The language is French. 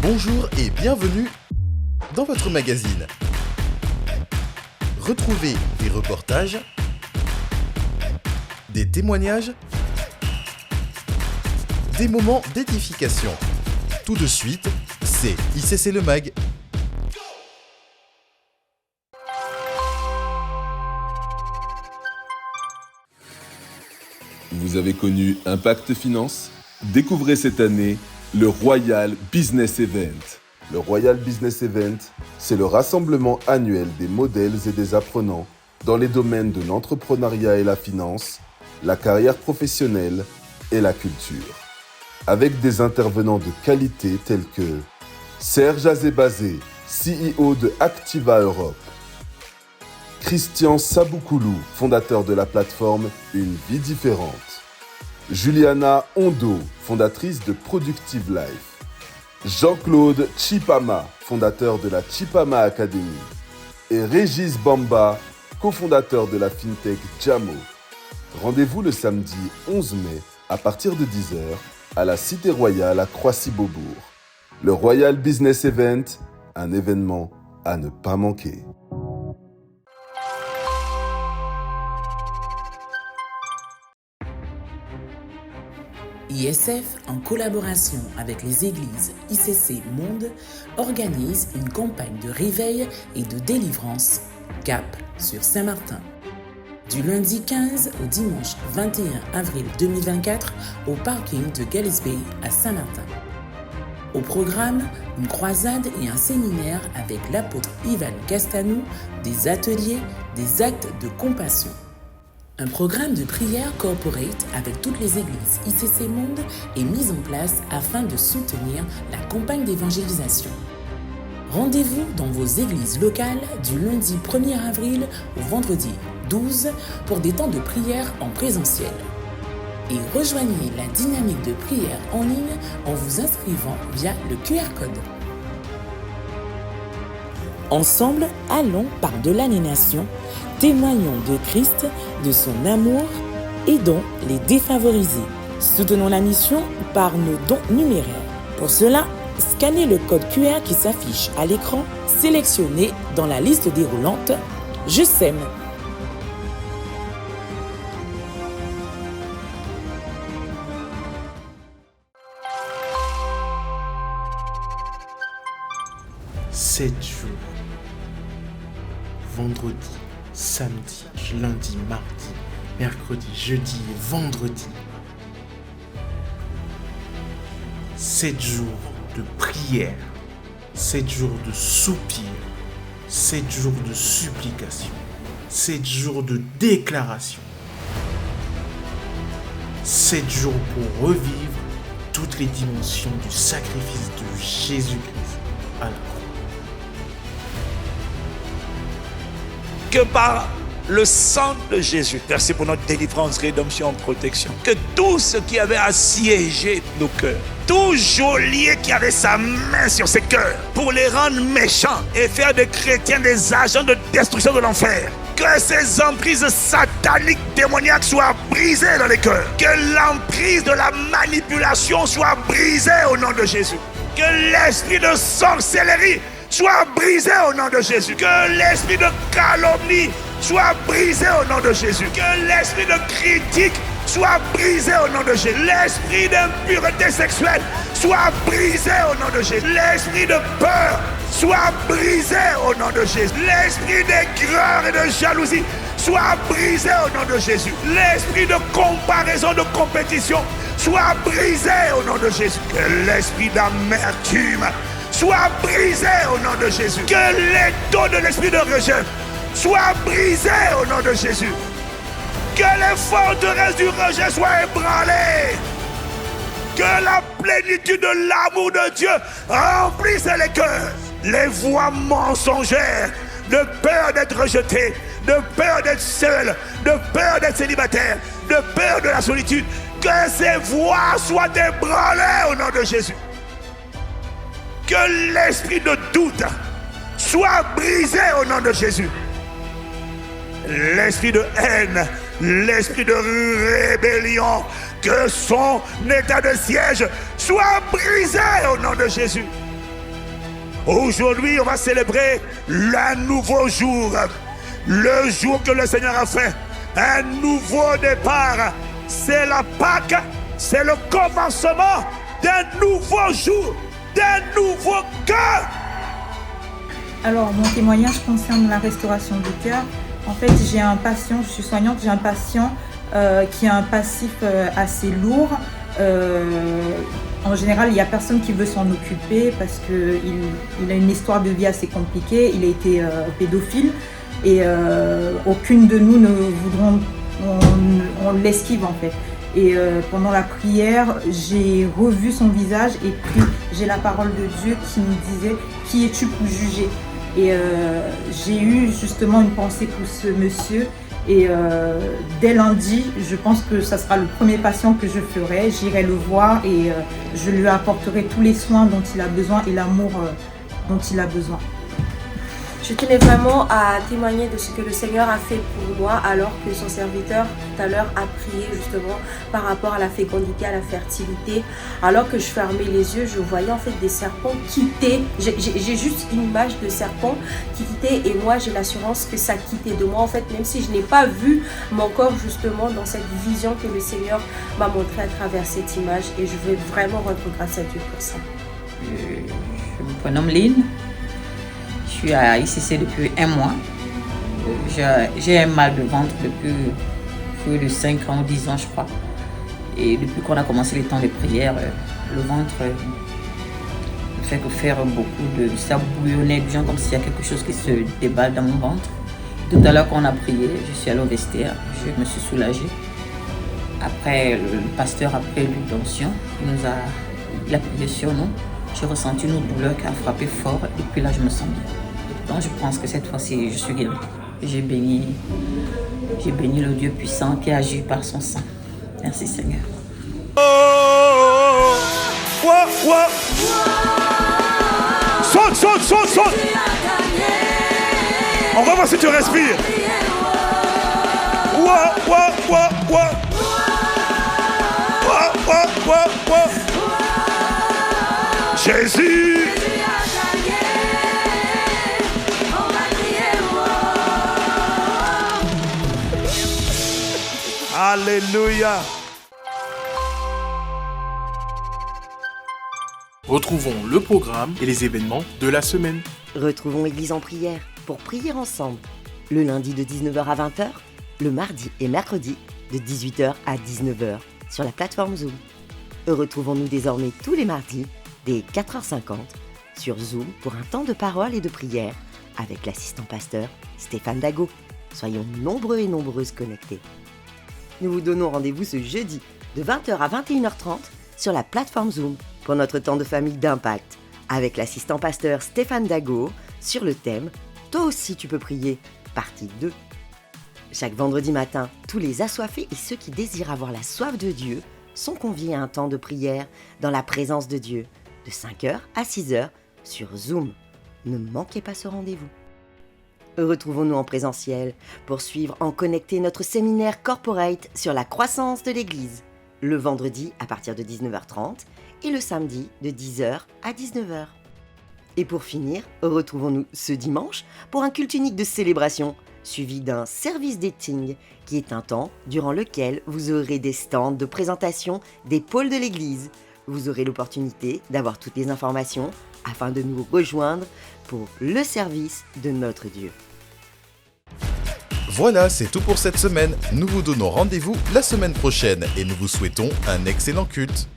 Bonjour et bienvenue dans votre magazine. Retrouvez des reportages, des témoignages, des moments d'édification. Tout de suite, c'est ICC Le Mag. Vous avez connu Impact Finance ? Découvrez cette année le Royal Business Event. Le Royal Business Event, c'est le rassemblement annuel des modèles et des apprenants dans les domaines de l'entrepreneuriat et la finance, la carrière professionnelle et la culture. Avec des intervenants de qualité tels que Serge Azebazé, CEO de Activa Europe, Christian Saboukoulou, fondateur de la plateforme Une vie différente, Juliana Hondo, fondatrice de Productive Life, Jean-Claude Chipama, fondateur de la Chipama Academy, et Régis Bamba, cofondateur de la FinTech Jamo. Rendez-vous le samedi 11 mai à partir de 10h à la Cité Royale à Croissy-Beaubourg. Le Royal Business Event, un événement à ne pas manquer. ISF, en collaboration avec les églises ICC Monde, organise une campagne de réveil et de délivrance Cap sur Saint-Martin. Du lundi 15 au dimanche 21 avril 2024 au parking de Gallis Bay à Saint-Martin. Au programme, une croisade et un séminaire avec l'apôtre Ivan Castanou, des ateliers, des actes de compassion. Un programme de prière corporate avec toutes les églises ICC Monde est mis en place afin de soutenir la campagne d'évangélisation. Rendez-vous dans vos églises locales du lundi 1er avril au vendredi 12 pour des temps de prière en présentiel. Et rejoignez la dynamique de prière en ligne en vous inscrivant via le QR code. Ensemble, allons par-delà les nations, témoignons de Christ, de son amour, aidons les défavorisés. Soutenons la mission par nos dons numéraires. Pour cela, scannez le code QR qui s'affiche à l'écran, sélectionnez dans la liste déroulante « Je sème ». Sept jours. Vendredi, samedi, lundi, mardi, mercredi, jeudi et vendredi. 7 jours de prière, 7 jours de soupir, 7 jours de supplication, 7 jours de déclaration, 7 jours pour revivre toutes les dimensions du sacrifice de Jésus-Christ à la croix. Que par le sang de Jésus, versé pour notre délivrance, rédemption, protection, que tout ce qui avait assiégé nos cœurs, tout geôlier qui avait sa main sur ses cœurs pour les rendre méchants et faire des chrétiens des agents de destruction de l'enfer, que ces emprises sataniques démoniaques soient brisées dans les cœurs, que l'emprise de la manipulation soit brisée au nom de Jésus, que l'esprit de sorcellerie soit brisé au nom de Jésus. Que l'esprit de calomnie soit brisé au nom de Jésus. Que l'esprit de critique soit brisé au nom de Jésus. L'esprit d'impureté sexuelle soit brisé au nom de Jésus. L'esprit de peur soit brisé au nom de Jésus. L'esprit d'aigreur et de jalousie soit brisé au nom de Jésus. L'esprit de comparaison, de compétition soit brisé au nom de Jésus. Que l'esprit d'amertume soit brisé au nom de Jésus. Que les taux de l'esprit de rejet soient brisés au nom de Jésus. Que les forteresses du rejet soient ébranlées. Que la plénitude de l'amour de Dieu remplisse les cœurs. Les voix mensongères de peur d'être rejeté, de peur d'être seul, de peur d'être célibataire, de peur de la solitude, que ces voix soient ébranlées au nom de Jésus. Que l'esprit de doute soit brisé au nom de Jésus. L'esprit de haine, l'esprit de rébellion, que son état de siège soit brisé au nom de Jésus. Aujourd'hui, on va célébrer le nouveau jour. Le jour que le Seigneur a fait. Un nouveau départ. C'est la Pâque. C'est le commencement d'un nouveau jour. D'un nouveau cœur. Alors, mon témoignage concerne la restauration du cœur. En fait, j'ai un patient, je suis soignante, j'ai un patient qui a un passif assez lourd. En général, il n'y a personne qui veut s'en occuper parce qu'il a une histoire de vie assez compliquée. Il a été pédophile et aucune de nous ne voudront, on l'esquive en fait. Et pendant la prière, j'ai revu son visage et puis j'ai la parole de Dieu qui nous disait « Qui es-tu pour juger ?» Et j'ai eu justement une pensée pour ce monsieur. Et dès lundi, je pense que ça sera le premier patient que je ferai. J'irai le voir et je lui apporterai tous les soins dont il a besoin et l'amour dont il a besoin. Je tenais vraiment à témoigner de ce que le Seigneur a fait pour moi alors que son serviteur tout à l'heure a prié justement par rapport à la fécondité, à la fertilité. Alors que je fermais les yeux, je voyais en fait des serpents quitter. J'ai juste une image de serpent qui quittait et moi j'ai l'assurance que ça quittait de moi en fait, même si je n'ai pas vu mon corps justement dans cette vision que le Seigneur m'a montré à travers cette image et je veux vraiment rendre grâce à Dieu pour ça. Je me prénomme Lynn. Je suis à ICC depuis 1 mois. J'ai un mal de ventre depuis plus de 5 ans ou 10 ans, je crois. Et depuis qu'on a commencé les temps de prière, le ventre ne fait que faire beaucoup de... Ça bouillonnait bien comme s'il y a quelque chose qui se déballe dans mon ventre. Tout à l'heure qu'on a prié, je suis allée au vestiaire, je me suis soulagée. Après, le pasteur a pris l'onction, il a prié sur nous. J'ai ressenti une douleur qui a frappé fort et puis là je me sens bien. Donc je pense que cette fois-ci je suis guérie. J'ai béni le Dieu puissant qui agit par son sang. Merci Seigneur. Saute, saute, saute, saute. On va voir si tu respires. Jésus. Alléluia. Retrouvons le programme et les événements de la semaine. Retrouvons Église en prière pour prier ensemble. Le lundi de 19h à 20h, le mardi et mercredi de 18h à 19h sur la plateforme Zoom. Retrouvons-nous désormais tous les mardis dès 4h50 sur Zoom pour un temps de parole et de prière avec l'assistant pasteur Stéphane Dago. Soyons nombreux et nombreuses connectés. Nous vous donnons rendez-vous ce jeudi de 20h à 21h30 sur la plateforme Zoom pour notre temps de famille d'impact avec l'assistant pasteur Stéphane Dago sur le thème « Toi aussi tu peux prier » partie 2. Chaque vendredi matin, tous les assoiffés et ceux qui désirent avoir la soif de Dieu sont conviés à un temps de prière dans la présence de Dieu de 5h à 6h sur Zoom. Ne manquez pas ce rendez-vous. Retrouvons-nous en présentiel pour suivre en connecté notre séminaire corporate sur la croissance de l'Église, le vendredi à partir de 19h30 et le samedi de 10h à 19h. Et pour finir, retrouvons-nous ce dimanche pour un culte unique de célébration, suivi d'un service dating qui est un temps durant lequel vous aurez des stands de présentation des pôles de l'Église. Vous aurez l'opportunité d'avoir toutes les informations afin de nous rejoindre pour le service de notre Dieu. Voilà, c'est tout pour cette semaine. Nous vous donnons rendez-vous la semaine prochaine et nous vous souhaitons un excellent culte.